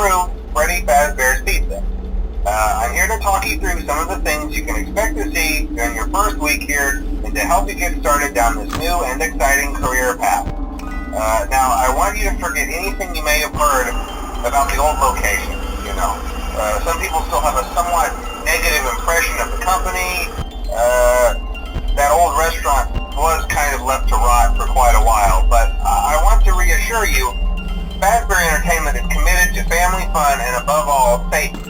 approved Freddy Fazbear's Pizza. I'm here to talk you through some of the things you can expect to see during your first week here and to help you get started down this new and exciting career path. Now, I want you to forget anything you may have heard about the old location, you know. Some people still have a somewhat negative impression of the company. That old restaurant was kind of left to rot for quite a while, but I want to reassure you, Fazbear Entertainment is committed to family fun and above all, safety.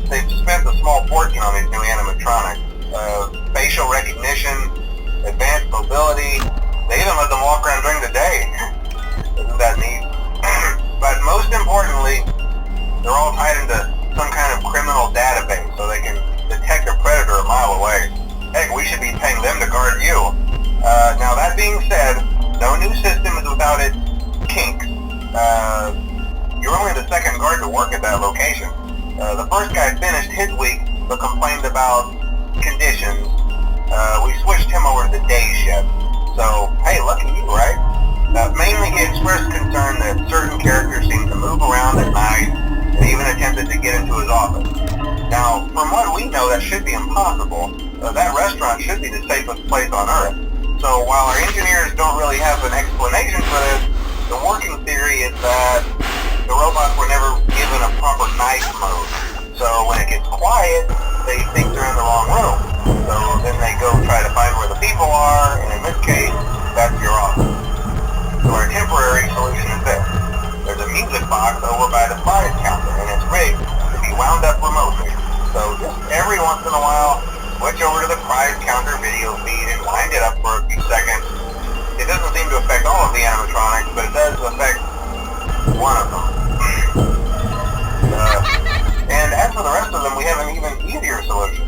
They've spent a small fortune on these new animatronics. Facial recognition, advanced mobility, they even let them walk around during the day. Isn't that neat? But most importantly, they're all tied into some kind of criminal database so they can detect a predator a mile away. Heck, we should be paying them to guard you. Now that being said, no new system is without its kinks. You're only the second guard to work at that location. The first guy finished his week but complained about conditions. We switched him over to the day shift. So, hey, lucky you, right? Mainly he expressed concern that certain characters seemed to move around at night and even attempted to get into his office. Now, from what we know, that should be impossible. That restaurant should be the safest place on Earth. So while our engineers don't really have an explanation for this, the working theory is that the robots were never given a proper night mode. So when it gets quiet, they think they're in the wrong room. So then they go try to find where the people are, and in this case, that's your office. So our temporary solution is this. There's a music box over by the prize counter, and it's rigged to be wound up remotely. So just every once in a while, switch over to the prize counter video feed and wind it up for a few seconds. It doesn't seem to affect all of the animatronics, but it does affect one of them. And as for the rest of them, we have an even easier solution.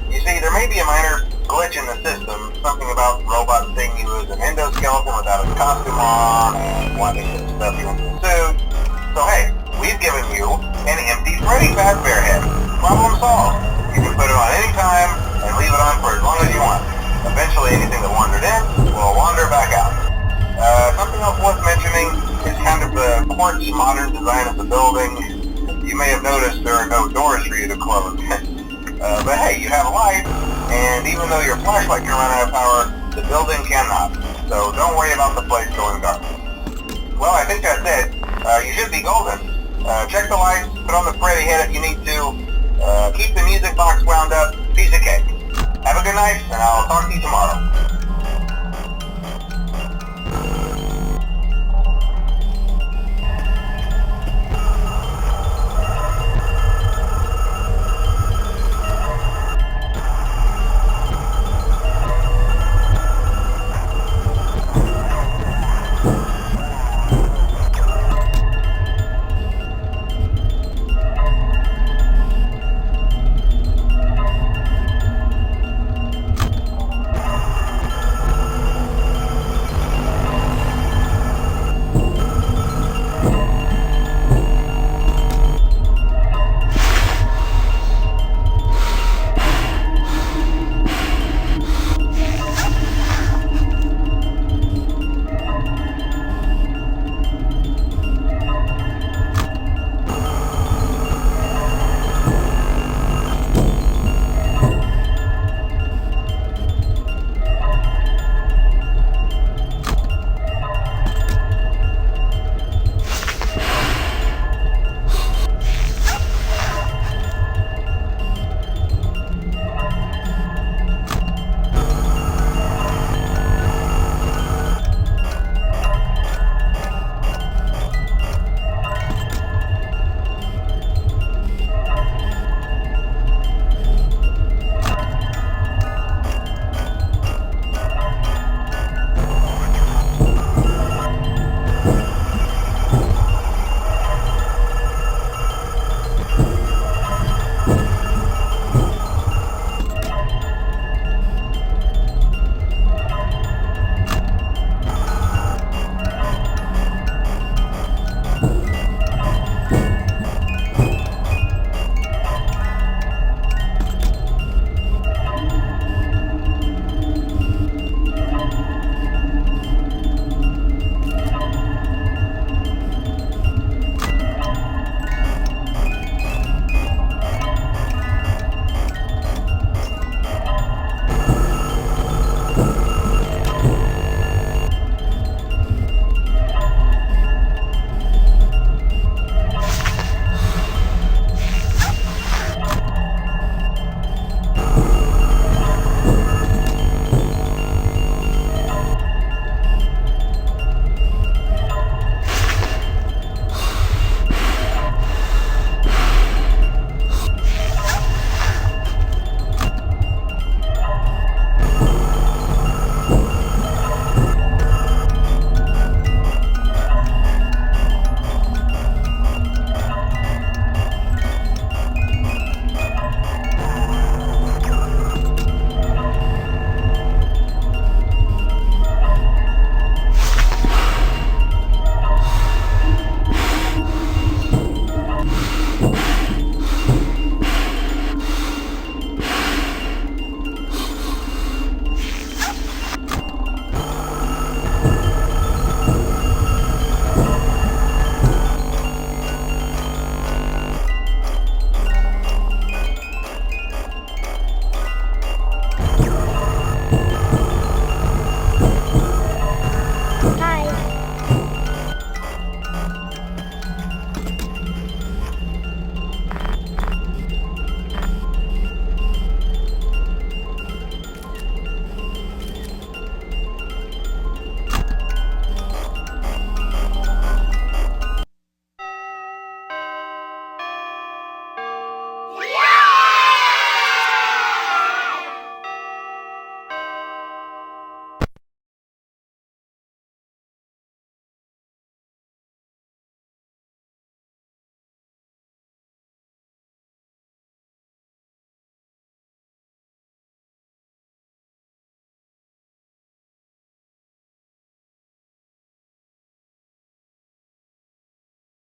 You see, there may be a minor glitch in the system, something about robots seeing you as an endoskeleton without a costume on and wanting to stuff you into a suit. So hey, we've given you an empty Freddy Fazbear head. Problem solved. You can put it on any time and leave it on for as long as you want. Eventually anything that wandered in will wander back out. Something else worth mentioning is kind of the quartz modern design of the building. You may have noticed there are no doors for you to close. But hey, you have a light, and even though your flashlight can run out of power, the building cannot. So don't worry about the place going dark. Well, I think that's it. You should be golden. Check the lights, put on the Freddy head if you need to. Keep the music box wound up. Piece of cake. Have a good night, and I'll talk to you tomorrow.